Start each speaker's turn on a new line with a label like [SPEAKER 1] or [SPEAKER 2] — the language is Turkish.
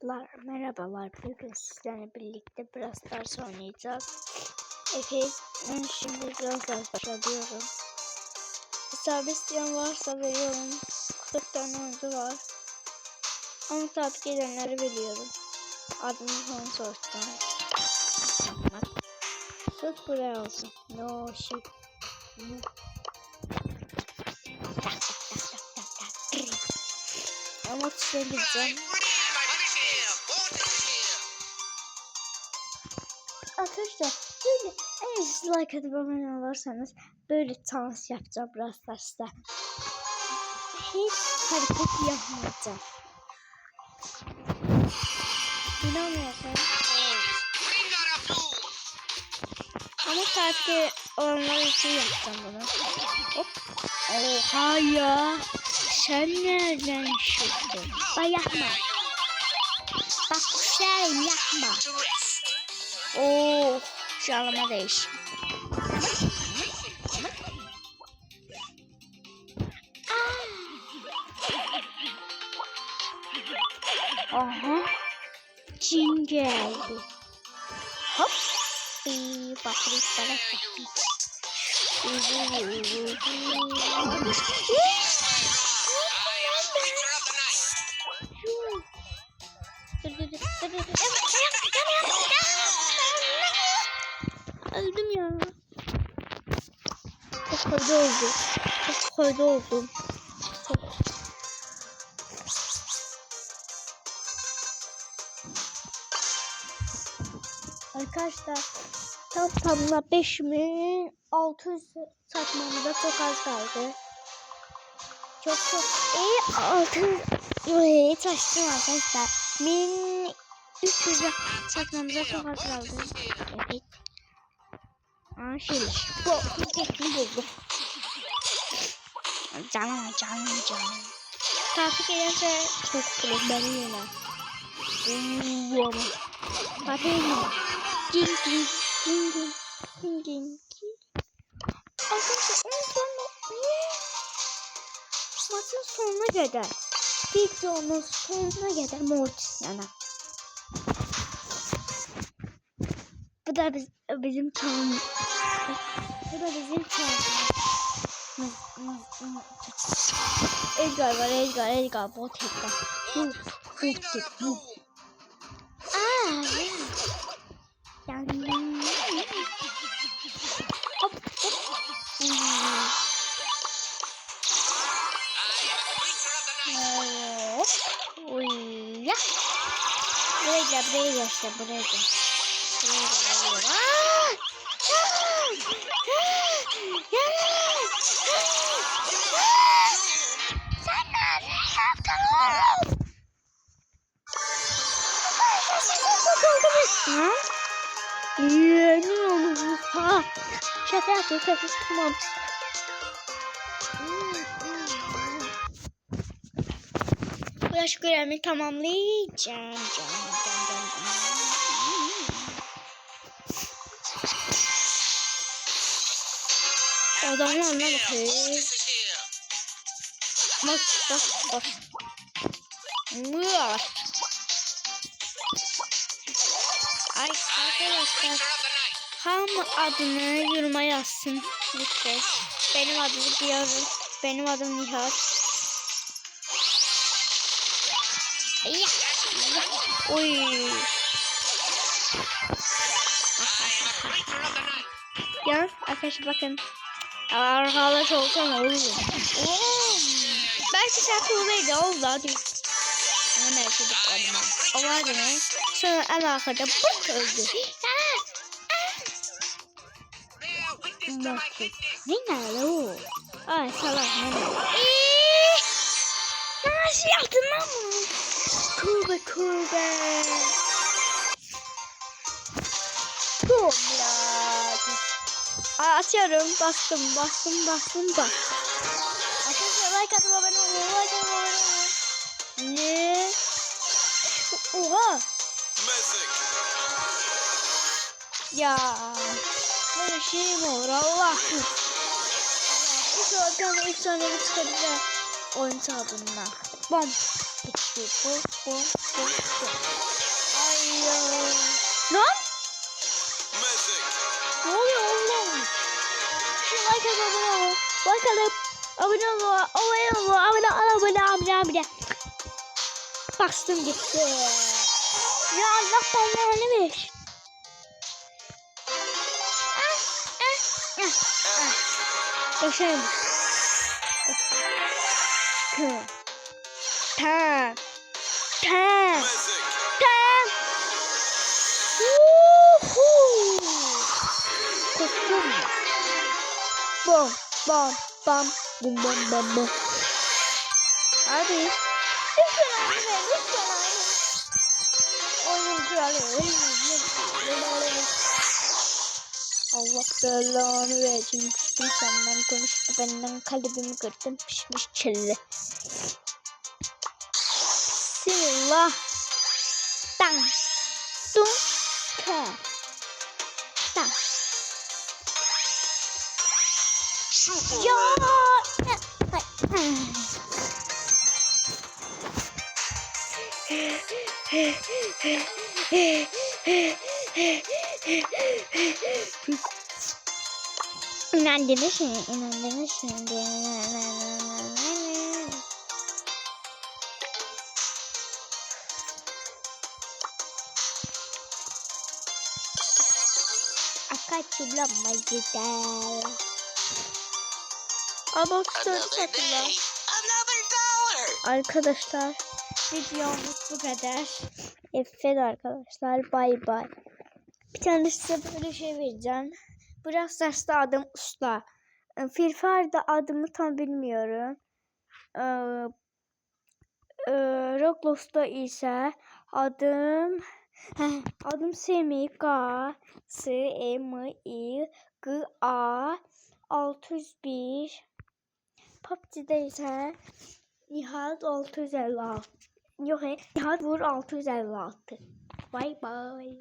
[SPEAKER 1] Merhabalar. Bugün sizlerle birlikte Brawl Stars oynayacağız. Ben şimdi Brawl Stars başlıyorum. Hesabı isteyen varsa veriyorum. 40 tane oyuncu var. Ama tabi edenleri biliyorum. Adını falan soracağım. Sırf buraya olsun. No shit. Ama tuşa gideceğim. Arkadaşlar böyle eğer siz like atıp abone olursanız böyle dans yapacağım Brawl Stars'ta. Hiç hareket yapmayacağım. İnanmıyorsanız ama tabii onlar için yapacağım bunu. Hop. Oha ya. Sen nereden çıktın? Bak yapma. Bak kuşlarım yapma. Oh, canıma değiş. Aha, cin geldi. Hop, bakırız bana. Öldüm ya. Çok kötü oldu. Çok kötü oldum. Çok. Arkadaşlar tamına 5600 satmamıza çok az kaldı. Çok iyi altın hiç açtım arkadaşlar. 1300 satmamıza çok az kaldı. Evet. Şimdi bu buldum. Canım. Takip ederse çok kullanırım yine. Bakayım. Ding. Arkadaşlar maçın sonuna kadar. Videonun sonuna kadar Mortis yana. Bu da bizim çağımız. Bu da bizim çağımız. Edgar, bot Edgar. Bu. Yandım. Hop. Uy ya. Buraya gel. Sen ne yaptın oğlum? Ne oldu? Ha. Şaka yaptım. Tamam. Flash görevimi tamamlayacağım. Adamlarına bakayım. Bak. Ay arkadaşlar. Ham adını yoruma yazsın lütfen. Benim adımı biliyorum. Benim adım Nihat. Oy. Ya arkadaşlar bakın. Arkadaş olsam olur. Belki şarkılıydı oldu hadi. Ama belki de olmaz. O vardı mı? Sonra en arkada bak öldü. Ne nerede o? Ay salak ne? Nasıl yaptın lan bunu? Kurbe. Dur ya. Açıyorum. Bastım. Arkadaşlar like atıp abone olun. Ne? Oha. Ya. Böyle şey mi olur Allah'ım. Bu efsanevi çıkabilir oyun adına. Bom. Bu. abone. Bastım gitti. Ya Allah belanı ver. Başarım. Tam. Kostüm. Bom bom bam bum bam bam bam. Hadi. Lütfen abi. Oyun kralı. Allah belanı versin. Küstüm senden konuştu. Benden kalbimi kırdın. Pişmiş çelle. Bismillah. Dang. Dum. Ka. Dang. Ya. İnandırırsın. Kaçılamay gider. Abotları satırlar. Arkadaşlar videomuz bu kadar. Evet arkadaşlar bay bay. Bir tane size böyle şey vereceğim. Biraz derste adım Usta. Free Fire'da adımı tam bilmiyorum. Roblox'ta ise adım Semiga Semiga 601. PUBG'de ise Nihat 656. Yok Nihat Vur 656. Bye bye.